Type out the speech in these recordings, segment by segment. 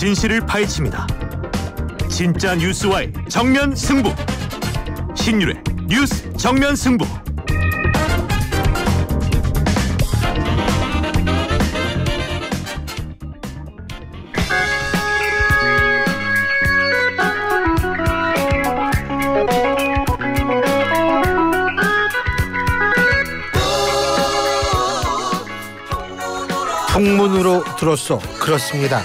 진실을 파헤칩니다. 진짜 뉴스와의 정면 승부. 신율의 뉴스 정면 승부. 풍문으로 들었어. 그렇습니다.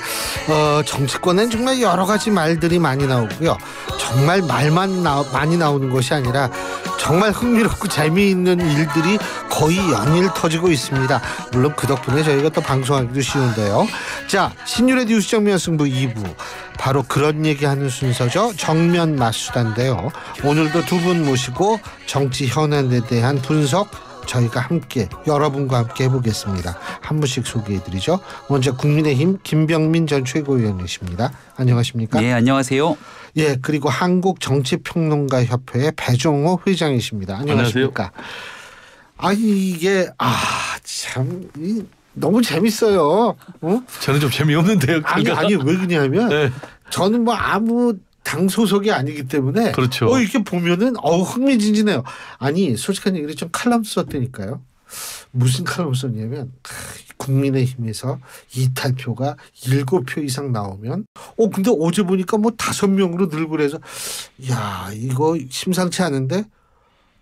정치권엔 정말 여러 가지 말들이 많이 나오고요. 정말 말만 많이 나오는 것이 아니라 정말 흥미롭고 재미있는 일들이 거의 연일 터지고 있습니다. 물론 그 덕분에 저희가 또 방송하기도 쉬운데요. 자, 신율의 뉴스 정면 승부 2부. 바로 그런 얘기하는 순서죠. 정면 맞수다인데요. 오늘도 두 분 모시고 정치 현안에 대한 분석 저희가 함께 여러분과 함께 해보겠습니다. 한 분씩 소개해드리죠. 먼저 국민의힘 김병민 전 최고위원이십니다. 안녕하십니까? 네, 안녕하세요. 예, 그리고 한국정치평론가협회의 배종호 회장이십니다. 안녕하십니까? 안녕하세요. 참 너무 재밌어요. 저는 좀 재미없는데요. 아니 왜 그러냐면 네. 저는 뭐 아무 당 소속이 아니기 때문에 그렇죠. 이렇게 보면은 흥미진진해요. 아니 솔직한 얘기를 좀 칼럼 썼다니까요. 무슨 칼럼 썼냐면 국민의힘에서 이탈표가 7표 이상 나오면 근데 어제 보니까 뭐 5명으로 늘고 그래서 야 이거 심상치 않은데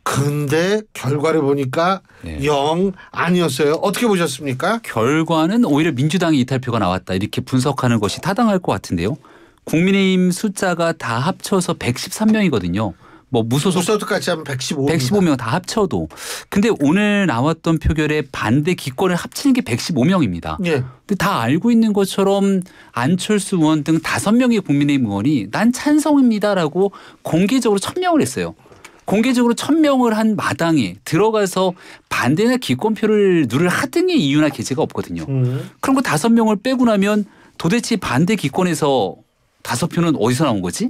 근데 결과를 보니까 네. 0 아니었어요. 어떻게 보셨습니까? 결과는 오히려 민주당이 이탈표가 나왔다 이렇게 분석하는 것이 타당할 것 같은데요. 국민의힘 숫자가 다 합쳐서 113명이거든요. 뭐 무소속까지 하면 115명 다 합쳐도. 근데 오늘 나왔던 표결에 반대 기권을 합치는 게 115명입니다. 예. 근데 다 알고 있는 것처럼 안철수 의원 등 5명의 국민의힘 의원이 난 찬성입니다라고 공개적으로 천명을 했어요. 공개적으로 천명을 한 마당에 들어가서 반대나 기권표를 누를 하등의 이유나 계제가 없거든요. 그런 거 5명을 빼고 나면 도대체 반대 기권에서 5표는 어디서 나온 거지?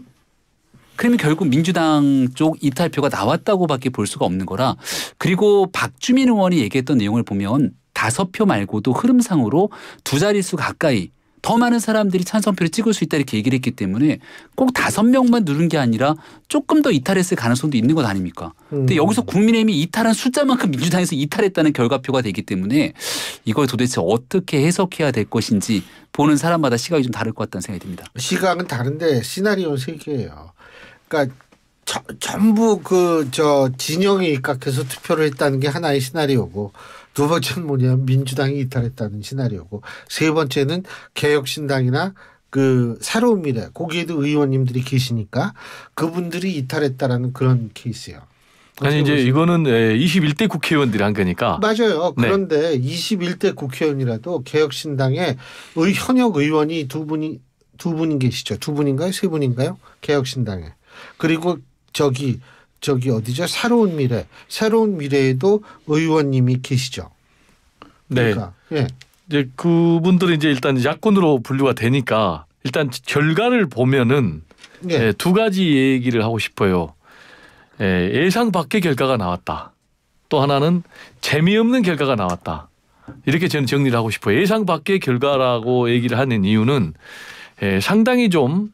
그러면 결국 민주당 쪽 이탈표가 나왔다고밖에 볼 수가 없는 거라. 그리고 박주민 의원이 얘기했던 내용을 보면 5표 말고도 흐름상으로 2자릿수 가까이 더 많은 사람들이 찬성표를 찍을 수 있다 이렇게 얘기를 했기 때문에 꼭 5명만 누른 게 아니라 조금 더 이탈했을 가능성도 있는 것 아닙니까? 근데 여기서 국민의힘이 이탈한 숫자만큼 민주당에서 이탈했다는 결과표가 되기 때문에 이걸 도대체 어떻게 해석해야 될 것인지 보는 사람마다 시각이 좀 다를 것 같다는 생각이 듭니다. 시각은 다른데 시나리오는 3개예요. 그러니까 전부 진영에 입각해서 투표를 했다는 게 하나의 시나리오고 두 번째는 뭐냐면 민주당이 이탈했다는 시나리오고 세 번째는 개혁신당이나 새로운 미래 거기에도 의원님들이 계시니까 그분들이 이탈했다라는 그런 케이스예요. 아니 이제 이거는 21대 국회의원들이 한 거니까. 맞아요. 그런데 21대 국회의원이라도 개혁신당의 현역 의원이 두 분인 계시죠. 2분인가요? 3분인가요? 개혁신당에. 그리고 저기 어디죠? 새로운 미래에도 의원님이 계시죠. 그러니까, 네. 예. 이제 그분들은 이제 일단 야권으로 분류가 되니까 일단 결과를 보면은 예. 2가지 얘기를 하고 싶어요. 예상 밖의 결과가 나왔다. 또 하나는 재미없는 결과가 나왔다. 이렇게 저는 정리를 하고 싶어요. 예상 밖의 결과라고 얘기를 하는 이유는 상당히 좀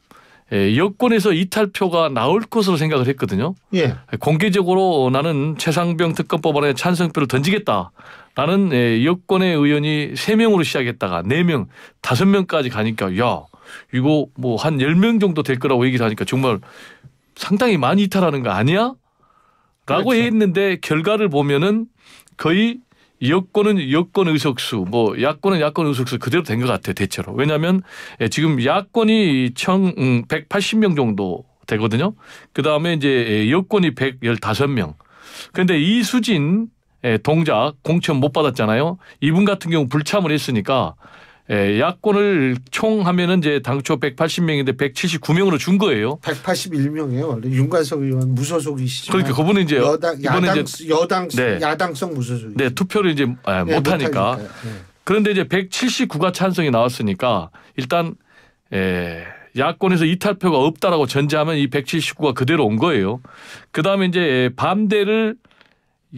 여권에서 이탈표가 나올 것으로 생각을 했거든요. 예. 공개적으로 나는 최상병 특검법안에 찬성표를 던지겠다라는 여권의 의원이 3명으로 시작했다가 4명, 5명까지 가니까 야 이거 뭐 한 10명 정도 될 거라고 얘기를 하니까 정말 상당히 많이 이탈하는 거 아니야? 라고 그렇죠. 했는데 결과를 보면은 거의 여권은 여권 의석수, 뭐 야권은 야권 의석수 그대로 된 것 같아요. 대체로. 왜냐하면 지금 야권이 총 180명 정도 되거든요. 그다음에 이제 여권이 115명. 그런데 이수진 동작 공천 못 받았잖아요. 이분 같은 경우 불참을 했으니까 야권을 총 하면은 이제 당초 180명인데 179명으로 준 거예요. 181명이에요. 원래 윤관석 의원 무소속이시죠. 그러니까 그분은 이제 야당성 무소속. 네, 투표를 이제 못 하니까. 네. 그런데 이제 179가 찬성이 나왔으니까 일단 야권에서 이탈표가 없다라고 전제하면 이 179가 그대로 온 거예요. 그다음에 이제 반대를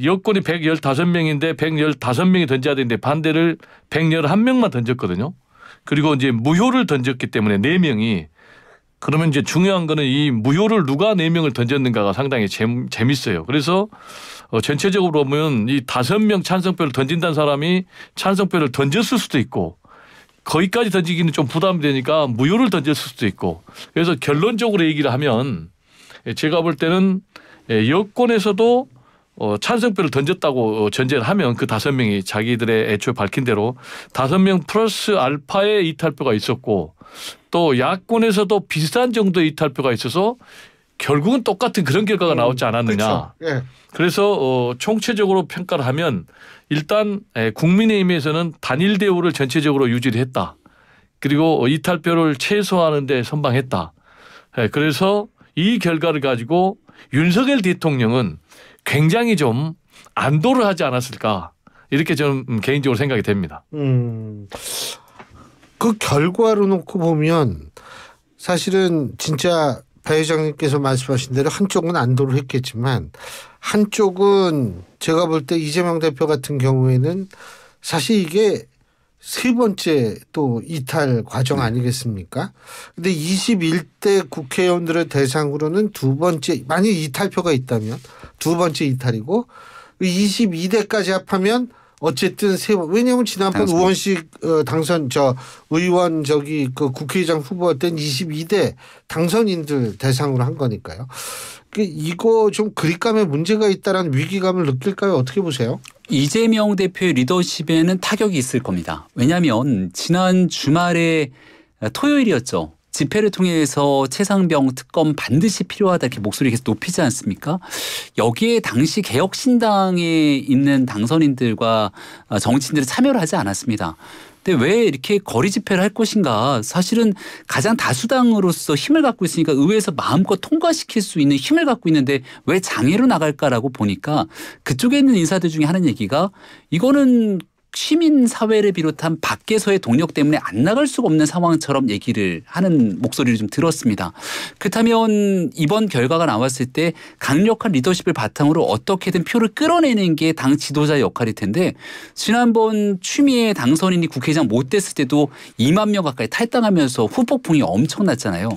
여권이 115명인데 115명이 던져야 되는데 반대를 111명만 던졌거든요. 그리고 이제 무효를 던졌기 때문에 4명이 그러면 이제 중요한 거는 이 무효를 누가 4명을 던졌는가가 상당히 재밌어요. 그래서 전체적으로 보면 이 5명 찬성표를 던진다는 사람이 찬성표를 던졌을 수도 있고 거기까지 던지기는 좀 부담이 되니까 무효를 던졌을 수도 있고 그래서 결론적으로 얘기를 하면 제가 볼 때는 여권에서도 찬성표를 던졌다고 전제를 하면 그 5명이 자기들의 애초에 밝힌 대로 5명 플러스 알파의 이탈표가 있었고 또 야권에서도 비슷한 정도의 이탈표가 있어서 결국은 똑같은 그런 결과가 나오지 않았느냐. 그렇죠. 예. 그래서 총체적으로 평가를 하면 일단 국민의힘에서는 단일 대우를 전체적으로 유지를 했다. 그리고 이탈표를 최소화하는 데 선방했다. 그래서 이 결과를 가지고 윤석열 대통령은 굉장히 좀 안도를 하지 않았을까 이렇게 저는 개인적으로 생각이 됩니다. 그 결과로 놓고 보면 사실은 진짜 배 회장님께서 말씀하신 대로 한쪽은 안도를 했겠지만 한쪽은 제가 볼 때 이재명 대표 같은 경우에는 사실 이게 3번째 또 이탈 과정 아니겠습니까? 근데 21대 국회의원들을 대상으로는 2번째 만약 이탈표가 있다면 2번째 이탈이고 22대까지 합하면 어쨌든 3번 왜냐하면 지난번 우원식 당선 의원 그 국회의장 후보할 땐 22대 당선인들 대상으로 한 거니까요. 이거 좀 그립감에 문제가 있다라는 위기감을 느낄까요? 어떻게 보세요? 이재명 대표의 리더십에는 타격이 있을 겁니다. 왜냐하면 지난 주말에 토요일이었죠. 집회를 통해서 최상병 특검 반드시 필요하다 이렇게 목소리 계속 높이지 않습니까? 여기에 당시 개혁신당에 있는 당선인들과 정치인들이 참여를 하지 않았습니다. 근데 왜 이렇게 거리 집회를 할 것인가? 사실은 가장 다수당으로서 힘을 갖고 있으니까 의회에서 마음껏 통과시킬 수 있는 힘을 갖고 있는데 왜 장애로 나갈까라고 보니까 그쪽에 있는 인사들 중에 하는 얘기가 이거는 시민사회를 비롯한 밖에서의 동력 때문에 안 나갈 수가 없는 상황처럼 얘기를 하는 목소리를 좀 들었습니다. 그렇다면 이번 결과가 나왔을 때 강력한 리더십을 바탕으로 어떻게든 표를 끌어내는 게 당 지도자의 역할일 텐데 지난번 추미애 당선인이 국회의장 못 됐을 때도 2만 명 가까이 탈당하면서 후폭풍이 엄청났잖아요.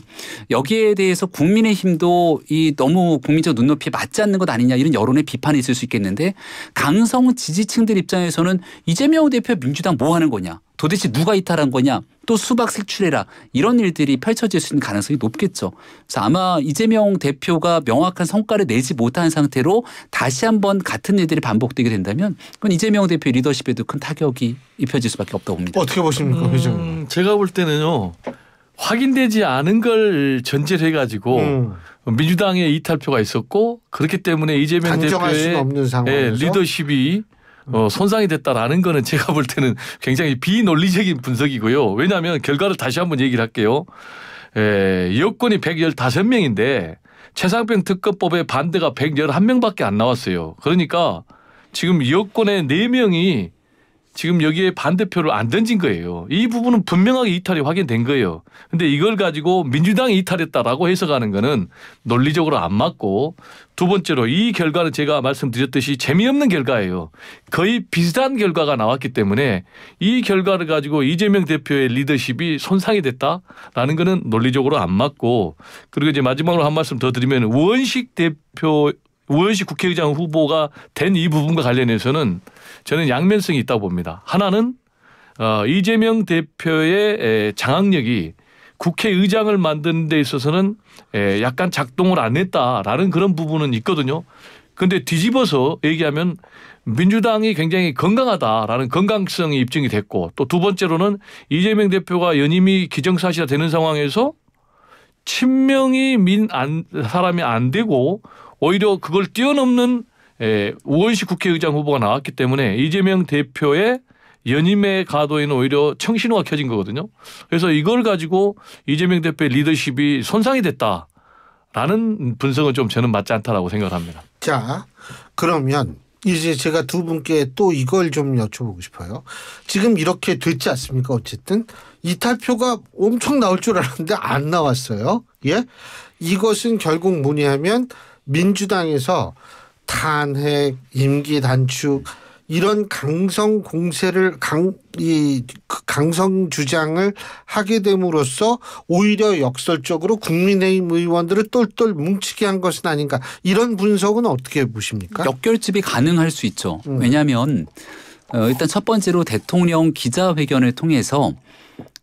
여기에 대해서 국민의힘도 이 너무 국민적 눈높이에 맞지 않는 것 아니냐 이런 여론의 비판이 있을 수 있겠는데 강성 지지층들 입장에서는 이재명 대표 민주당 뭐 하는 거냐. 도대체 누가 이탈한 거냐. 또 수박 색출해라. 이런 일들이 펼쳐질 수 있는 가능성이 높겠죠. 그래서 아마 이재명 대표가 명확한 성과를 내지 못한 상태로 다시 한번 같은 일들이 반복되게 된다면 그건 이재명 대표의 리더십에도 큰 타격이 입혀질 수밖에 없다고 봅니다. 어떻게 보십니까? 회장님. 제가 볼 때는요. 확인되지 않은 걸 전제를 해가지고 민주당의 이탈표가 있었고 그렇기 때문에 이재명 대표의 리더십이 손상이 됐다라는 거는 제가 볼 때는 굉장히 비논리적인 분석이고요. 왜냐하면 결과를 다시 한번 얘기를 할게요. 여권이 115명인데 최상병 특검법에 반대가 111명밖에 안 나왔어요. 그러니까 지금 여권의 4명이 지금 여기에 반대표를 안 던진 거예요. 이 부분은 분명하게 이탈이 확인된 거예요. 그런데 이걸 가지고 민주당이 이탈했다라고 해석하는 거는 논리적으로 안 맞고 두 번째로 이 결과는 제가 말씀드렸듯이 재미없는 결과예요. 거의 비슷한 결과가 나왔기 때문에 이 결과를 가지고 이재명 대표의 리더십이 손상이 됐다라는 거는 논리적으로 안 맞고 그리고 이제 마지막으로 한 말씀 더 드리면 우원식 국회의장 후보가 된 이 부분과 관련해서는 저는 양면성이 있다고 봅니다. 하나는 이재명 대표의 장악력이 국회의장을 만드는 데 있어서는 약간 작동을 안 했다라는 그런 부분은 있거든요. 그런데 뒤집어서 얘기하면 민주당이 굉장히 건강하다라는 건강성이 입증이 됐고 또 두 번째로는 이재명 대표가 연임이 기정사실화 되는 상황에서 친명이 사람이 안 되고 오히려 그걸 뛰어넘는 우원식 국회의장 후보가 나왔기 때문에 이재명 대표의 연임의 가도에는 오히려 청신호가 켜진 거거든요. 그래서 이걸 가지고 이재명 대표의 리더십이 손상이 됐다라는 분석은 좀 저는 맞지 않다라고 생각을 합니다. 자, 그러면 이제 제가 두 분께 또 이걸 좀 여쭤보고 싶어요. 지금 이렇게 됐지 않습니까? 어쨌든 이탈표가 엄청 나올 줄 알았는데 안 나왔어요. 예? 이것은 결국 뭐냐면 민주당에서 탄핵, 임기 단축 이런 강성 공세를 강성 주장을 하게 됨으로써 오히려 역설적으로 국민의힘 의원들을 똘똘 뭉치게 한 것은 아닌가 이런 분석은 어떻게 보십니까? 역결집이 가능할 수 있죠. 왜냐하면 일단 첫 번째로 대통령 기자회견을 통해서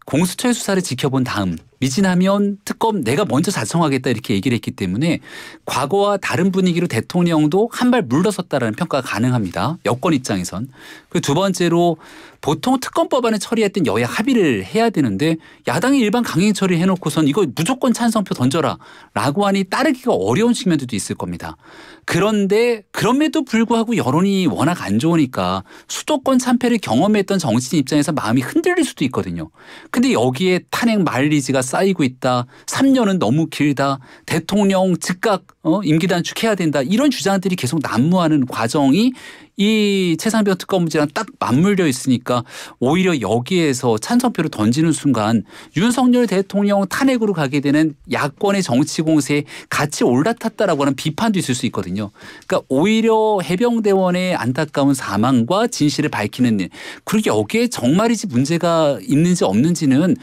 공수처의 수사를 지켜본 다음 미진하면 특검 내가 먼저 자청하겠다 이렇게 얘기를 했기 때문에 과거와 다른 분위기로 대통령도 한 발 물러섰다라는 평가가 가능합니다. 여권 입장에선. 그리고 두 번째로 보통 특검 법안을 처리했던 여야 합의를 해야 되는데 야당이 일반 강행 처리해놓고선 이거 무조건 찬성표 던져라 라고 하니 따르기가 어려운 측면들도 있을 겁니다. 그런데 그럼에도 불구하고 여론이 워낙 안 좋으니까 수도권 참패를 경험했던 정치인 입장에서 마음이 흔들릴 수도 있거든요. 근데 여기에 탄핵 마일리지가 쌓이고 있다. 3년은 너무 길다. 대통령 즉각 임기 단축해야 된다. 이런 주장들이 계속 난무하는 과정이 이 최상병 특검 문제랑 딱 맞물려 있으니까 오히려 여기에서 찬성표를 던지는 순간 윤석열 대통령 탄핵으로 가게 되는 야권의 정치 공세에 같이 올라탔다라고 하는 비판도 있을 수 있거든요. 그러니까 오히려 해병대원의 안타까운 사망과 진실을 밝히는 일 그리고 여기에 정말이지 문제가 있는지 없는지는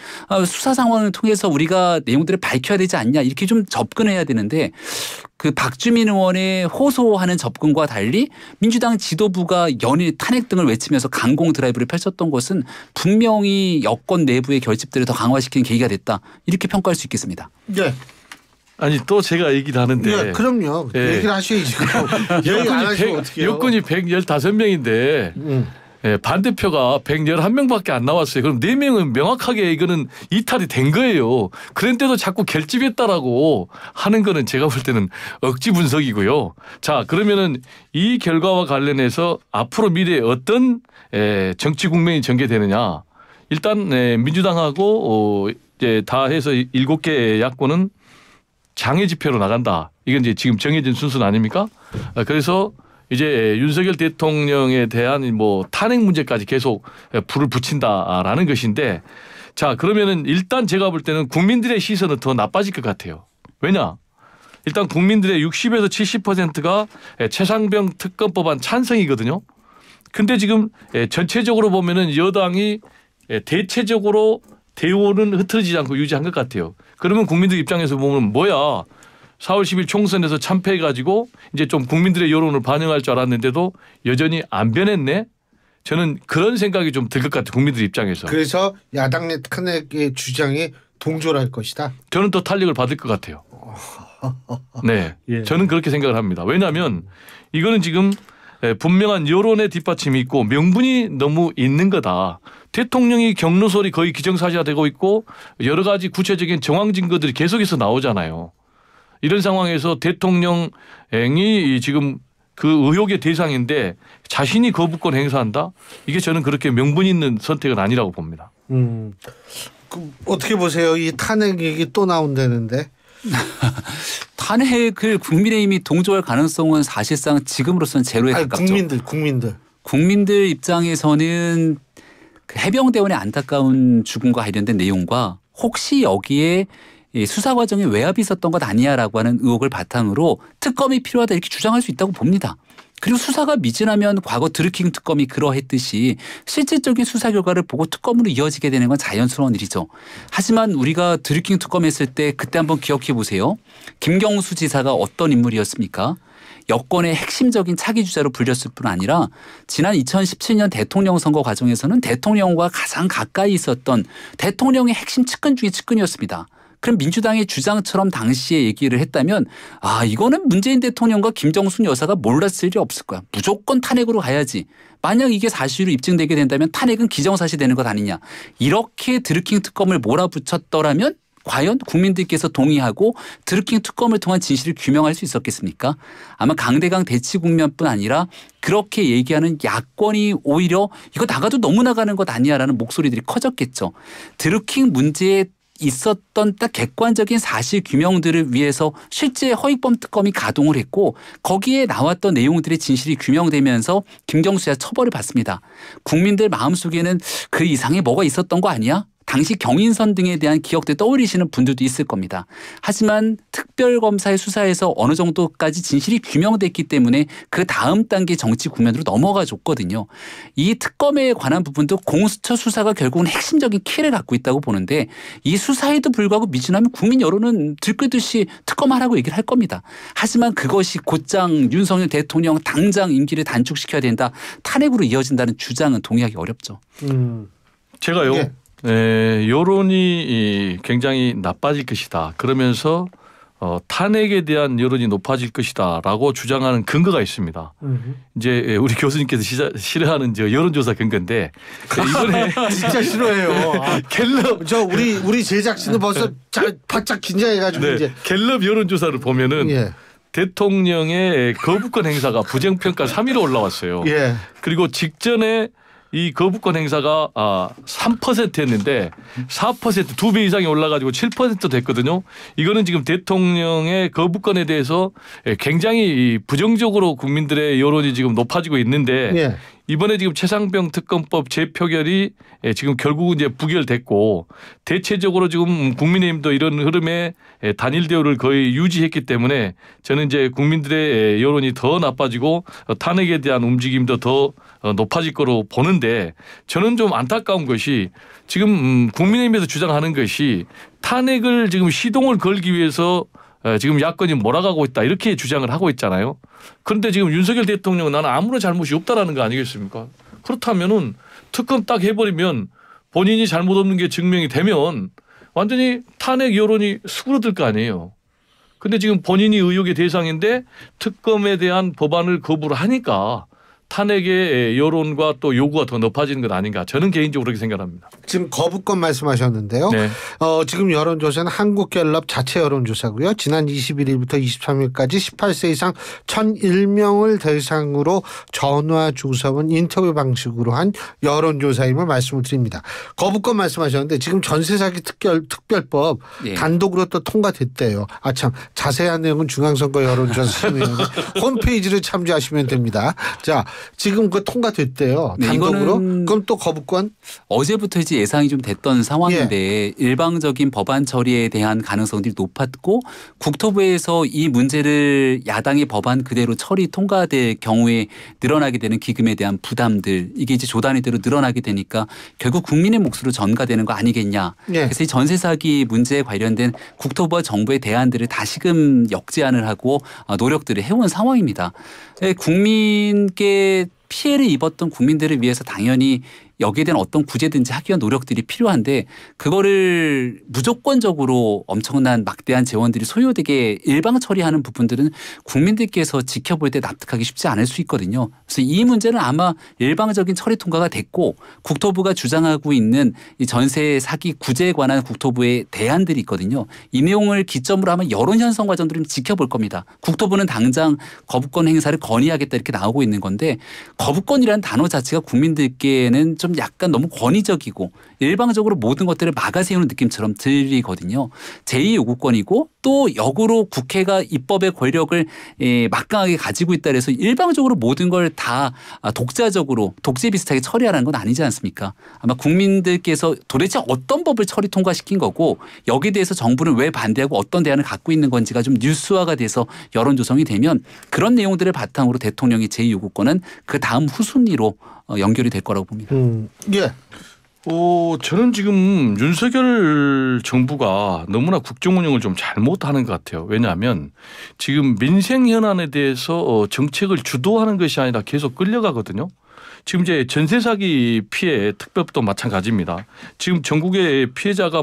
수사 상황을 통해서 우리가 내용들을 밝혀야 되지 않냐 이렇게 좀 접근해야 되는데 그 박주민 의원의 호소하는 접근과 달리 민주당 지도부가 연일 탄핵 등을 외치면서 강공 드라이브를 펼쳤던 것은 분명히 여권 내부의 결집들을 더 강화시키는 계기가 됐다. 이렇게 평가할 수 있겠습니다. 네. 아니 또 제가 얘기를 하는데. 네, 그럼요. 얘기를 하셔야지. 얘기 안 하시면 어떡해요. 여권이 115명인데 반대표가 111명밖에 안 나왔어요. 그럼 4명은 명확하게 이거는 이탈이 된 거예요. 그런데도 자꾸 결집했다라고 하는 거는 제가 볼 때는 억지 분석이고요. 자, 그러면은 이 결과와 관련해서 앞으로 미래에 어떤 정치 국면이 전개되느냐. 일단 민주당하고 이제 다 해서 7개 야권은 장애 집회로 나간다. 이건 이제 지금 정해진 순서는 아닙니까? 그래서 이제 윤석열 대통령에 대한 뭐 탄핵 문제까지 계속 불을 붙인다라는 것인데 자 그러면은 일단 제가 볼 때는 국민들의 시선은 더 나빠질 것 같아요. 왜냐? 일단 국민들의 60에서 70%가 최상병 특검법안 찬성이거든요. 근데 지금 전체적으로 보면은 여당이 대체적으로 대우는 흐트러지지 않고 유지한 것 같아요. 그러면 국민들 입장에서 보면 뭐야? 4월 10일 총선에서 참패해가지고 이제 좀 국민들의 여론을 반영할 줄 알았는데도 여전히 안 변했네. 저는 그런 생각이 좀 들 것 같아요. 국민들 입장에서. 그래서 야당 내 탄핵의 주장에 동조할 것이다. 저는 더 탄력을 받을 것 같아요. 네, 예. 저는 그렇게 생각을 합니다. 왜냐하면 이거는 지금 분명한 여론의 뒷받침이 있고 명분이 너무 있는 거다. 대통령이 경로설이 거의 기정사실화되고 있고 여러 가지 구체적인 정황 증거들이 계속해서 나오잖아요. 이런 상황에서 대통령이 지금 그 의혹의 대상인데 자신이 거부권 행사한다? 이게 저는 그렇게 명분 있는 선택은 아니라고 봅니다. 그 어떻게 보세요? 이 탄핵 얘기 또 나온다는데. 탄핵을 국민의힘이 동조할 가능성은 사실상 지금으로서는 제로에 가깝죠. 국민들 입장에서는 그 해병대원의 안타까운 죽음과 관련된 내용과 혹시 여기에 수사 과정에 외압이 있었던 것 아니냐라고 하는 의혹을 바탕으로 특검이 필요하다 이렇게 주장할 수 있다고 봅니다. 그리고 수사가 미진하면 과거 드루킹 특검이 그러했듯이 실질적인 수사 결과를 보고 특검으로 이어지게 되는 건 자연스러운 일이죠. 하지만 우리가 드루킹 특검 했을 때 그때 한번 기억해 보세요. 김경수 지사가 어떤 인물이었습니까? 여권의 핵심적인 차기 주자로 불렸을 뿐 아니라 지난 2017년 대통령 선거 과정에서는 대통령과 가장 가까이 있었던 대통령의 핵심 측근 중에 측근이었습니다. 그럼 민주당의 주장처럼 당시에 얘기를 했다면 이거는 문재인 대통령과 김정숙 여사가 몰랐을 일이 없을 거야. 무조건 탄핵으로 가야지. 만약 이게 사실로 입증되게 된다면 탄핵은 기정사실 되는 것 아니냐. 이렇게 드루킹 특검을 몰아붙였더라면 과연 국민들께서 동의하고 드루킹 특검을 통한 진실을 규명할 수 있었겠습니까? 아마 강대강 대치 국면뿐 아니라 그렇게 얘기하는 야권이 오히려 이거 나가도 너무 나가는 것 아니야라는 목소리들이 커졌겠죠. 드루킹 문제에 있었던 딱 객관적인 사실 규명들을 위해서 실제 허위범 특검이 가동을 했고 거기에 나왔던 내용들의 진실이 규명되면서 김경수 씨가 처벌을 받습니다. 국민들 마음속에는 그 이상의 뭐가 있었던 거 아니야? 당시 경인선 등에 대한 기억들 떠올리시는 분들도 있을 겁니다. 하지만 특별검사의 수사에서 어느 정도까지 진실이 규명됐기 때문에 그 다음 단계 정치 국면으로 넘어가 줬거든요. 이 특검에 관한 부분도 공수처 수사가 결국은 핵심적인 키를 갖고 있다고 보는데 이 수사에도 불구하고 미진하면 국민 여론은 들끓듯이 특검하라고 얘기를 할 겁니다. 하지만 그것이 곧장 윤석열 대통령 당장 임기를 단축시켜야 된다. 탄핵으로 이어진다는 주장은 동의하기 어렵죠. 제가요. 예. 여론이 굉장히 나빠질 것이다. 그러면서 탄핵에 대한 여론이 높아질 것이다라고 주장하는 근거가 있습니다. 이제 우리 교수님께서 싫어하는 여론조사 근거인데 이번에 진짜 싫어해요. 갤럽 우리 제작진은 벌써 바짝 긴장해가지고 네, 이제 갤럽 여론조사를 보면은 예. 대통령의 거부권 행사가 부정평가 3위로 올라왔어요. 예. 그리고 직전에 이 거부권 행사가 3%였는데 4% 2배 이상이 올라가지고 7% 됐거든요. 이거는 지금 대통령의 거부권에 대해서 굉장히 부정적으로 국민들의 여론이 지금 높아지고 있는데 예. 이번에 지금 최상병 특검법 재표결이 지금 결국은 이제 부결됐고 대체적으로 지금 국민의힘도 이런 흐름에 단일 대우를 거의 유지했기 때문에 저는 이제 국민들의 여론이 더 나빠지고 탄핵에 대한 움직임도 더 높아질 거로 보는데 저는 좀 안타까운 것이 지금 국민의힘에서 주장하는 것이 탄핵을 지금 시동을 걸기 위해서 지금 야권이 몰아가고 있다 이렇게 주장을 하고 있잖아요. 그런데 지금 윤석열 대통령은 나는 아무런 잘못이 없다라는 거 아니겠습니까? 그렇다면은 특검 딱 해버리면 본인이 잘못 없는 게 증명이 되면 완전히 탄핵 여론이 수그러들 거 아니에요. 근데 지금 본인이 의혹의 대상인데 특검에 대한 법안을 거부를 하니까 탄핵의 여론과 또 요구가 더 높아지는 것 아닌가 저는 개인적으로 그렇게 생각합니다. 지금 거부권 말씀하셨는데요. 네. 지금 여론조사는 한국갤럽 자체 여론조사고요. 지난 21일부터 23일까지 18세 이상 1,001명을 대상으로 전화 주서원 인터뷰 방식으로 한 여론조사임을 말씀을 드립니다. 거부권 말씀하셨는데 지금 전세 사기 특별법 예. 단독으로 또 통과됐대요. 참 자세한 내용은 중앙선거 여론조사 홈페이지를 참조하시면 됩니다. 자. 지금 그 통과됐대요. 네, 단독으로. 그럼 또 거부권? 어제부터 이제 예상이 좀 됐던 상황인데 일방적인 법안 처리에 대한 가능성들이 높았고 국토부에서 이 문제를 야당의 법안 그대로 처리 통과될 경우에 늘어나게 되는 기금에 대한 부담들 이게 이제 조단위대로 늘어나게 되니까 결국 국민의 몫으로 전가되는 거 아니겠냐. 예. 그래서 이 전세 사기 문제에 관련된 국토부와 정부의 대안들을 다시금 역제안을 하고 노력들을 해온 상황입니다. 국민께 피해를 입었던 국민들을 위해서 당연히 여기에 대한 어떤 구제든지 하기 위한 노력들이 필요한데 그거를 무조건적으로 엄청난 막대한 재원들이 소요되게 일방 처리하는 부분들은 국민들께서 지켜볼 때 납득하기 쉽지 않을 수 있거든요. 그래서 이 문제는 아마 일방적인 처리 통과가 됐고 국토부가 주장하고 있는 이 전세 사기 구제에 관한 국토부의 대안들이 있거든요. 이 내용을 기점으로 하면 여론 형성 과정들을 지켜볼 겁니다. 국토부는 당장 거부권 행사를 건의하겠다 이렇게 나오고 있는 건데 거부권이라는 단어 자체가 국민들께는 좀 약간 너무 권위적이고 일방적으로 모든 것들을 막아세우는 느낌처럼 들리거든요. 제2요구권이고 또 역으로 국회가 입법의 권력을 막강하게 가지고 있다 해서 일방적으로 모든 걸 다 독자적으로 독재 비슷하게 처리하라는 건 아니지 않습니까? 아마 국민들께서 도대체 어떤 법을 처리 통과시킨 거고 여기에 대해서 정부는 왜 반대하고 어떤 대안을 갖고 있는 건지가 좀 뉴스화가 돼서 여론 조성이 되면 그런 내용들을 바탕으로 대통령의 제2요구권은 그 다음 후순위로 연결이 될 거라고 봅니다. 예. 저는 지금 윤석열 정부가 너무나 국정 운영을 좀 잘못하는 것 같아요. 왜냐하면 지금 민생 현안에 대해서 정책을 주도하는 것이 아니라 계속 끌려가거든요. 지금 이제 전세 사기 피해 특별법도 마찬가지입니다. 지금 전국의 피해자가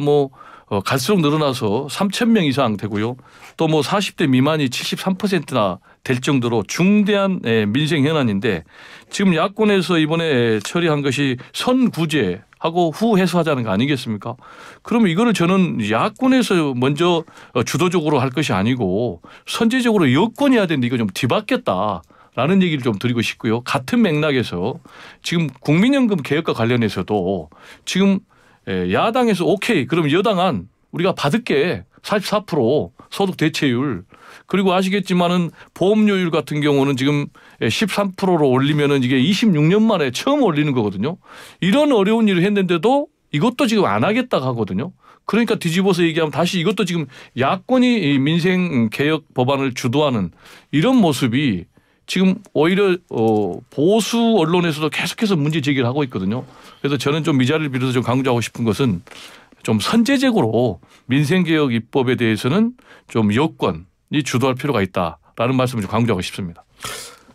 갈수록 늘어나서 3,000명 이상 되고요. 또 40대 미만이 73%나 될 정도로 중대한 민생 현안인데 지금 야권에서 이번에 처리한 것이 선구제하고 후 해소하자는 거 아니겠습니까? 그러면 이거를 저는 야권에서 먼저 주도적으로 할 것이 아니고 선제적으로 여권이 해야 되는데 이거 좀 뒤바뀌었다. 라는 얘기를 좀 드리고 싶고요. 같은 맥락에서 지금 국민연금 개혁과 관련해서도 지금 야당에서 오케이 그럼 여당안 우리가 받을게 44% 소득 대체율 그리고 아시겠지만은 보험료율 같은 경우는 지금 13%로 올리면은 이게 26년 만에 처음 올리는 거거든요. 이런 어려운 일을 했는데도 이것도 지금 안 하겠다 하거든요. 그러니까 뒤집어서 얘기하면 다시 이것도 지금 야권이 이 민생 개혁 법안을 주도하는 이런 모습이 지금 오히려 보수 언론에서도 계속해서 문제 제기를 하고 있거든요. 그래서 저는 좀 이 자리를 빌어서 좀 강조하고 싶은 것은 좀 선제적으로 민생개혁 입법에 대해서는 좀 여권이 주도할 필요가 있다라는 말씀을 좀 강조하고 싶습니다.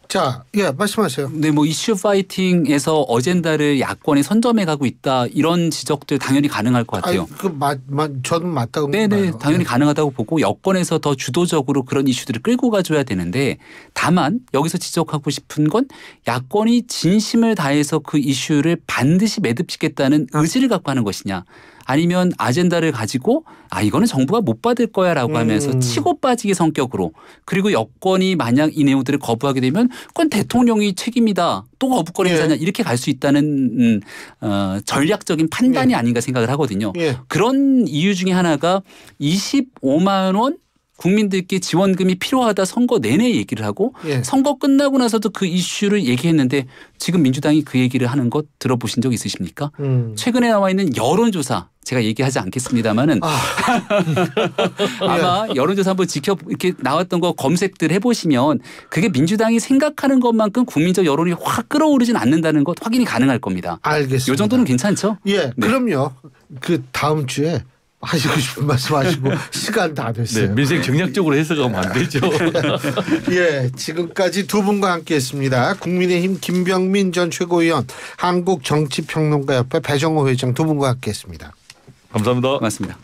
자, 예, 말씀하세요. 네, 뭐 이슈 파이팅에서 어젠다를 야권이 선점해 가고 있다 이런 지적들 당연히 가능할 것 같아요. 저는 맞다고 네네, 봐요. 당연히 가능하다고 보고 여권에서 더 주도적으로 그런 이슈들을 끌고 가줘야 되는데 다만 여기서 지적하고 싶은 건 야권이 진심을 다해서 그 이슈를 반드시 매듭짓겠다는 의지를 갖고 하는 것이냐. 아니면 아젠다를 가지고 이거는 정부가 못 받을 거야라고 하면서 치고 빠지기 성격으로 그리고 여권이 만약 이 내용들을 거부하게 되면 그건 대통령이 책임이다. 또 거부권이 행사냐 이렇게 갈 수 있다는 전략적인 판단이 아닌가 생각을 하거든요. 그런 이유 중에 하나가 25만 원 국민들께 지원금이 필요하다 선거 내내 얘기를 하고 선거 끝나고 나서도 그 이슈를 얘기했는데 지금 민주당이 그 얘기를 하는 것 들어보신 적 있으십니까? 최근에 나와 있는 여론조사 제가 얘기하지 않겠습니다만은 아마 여론조사 한번 이렇게 나왔던 거 검색들 해보시면 그게 민주당이 생각하는 것만큼 국민적 여론이 확 끌어오르진 않는다는 것 확인이 가능할 겁니다. 알겠습니다. 이 정도는 괜찮죠? 예, 네. 그럼요. 그 다음 주에 하시고 싶은 말씀 하시고 시간 다 됐어요. 네, 민생 정략적으로 해석하면 안 되죠. 예, 지금까지 두 분과 함께했습니다. 국민의힘 김병민 전 최고위원, 한국정치평론가협회 배정호 회장 두 분과 함께했습니다. 감사합니다. 고맙습니다.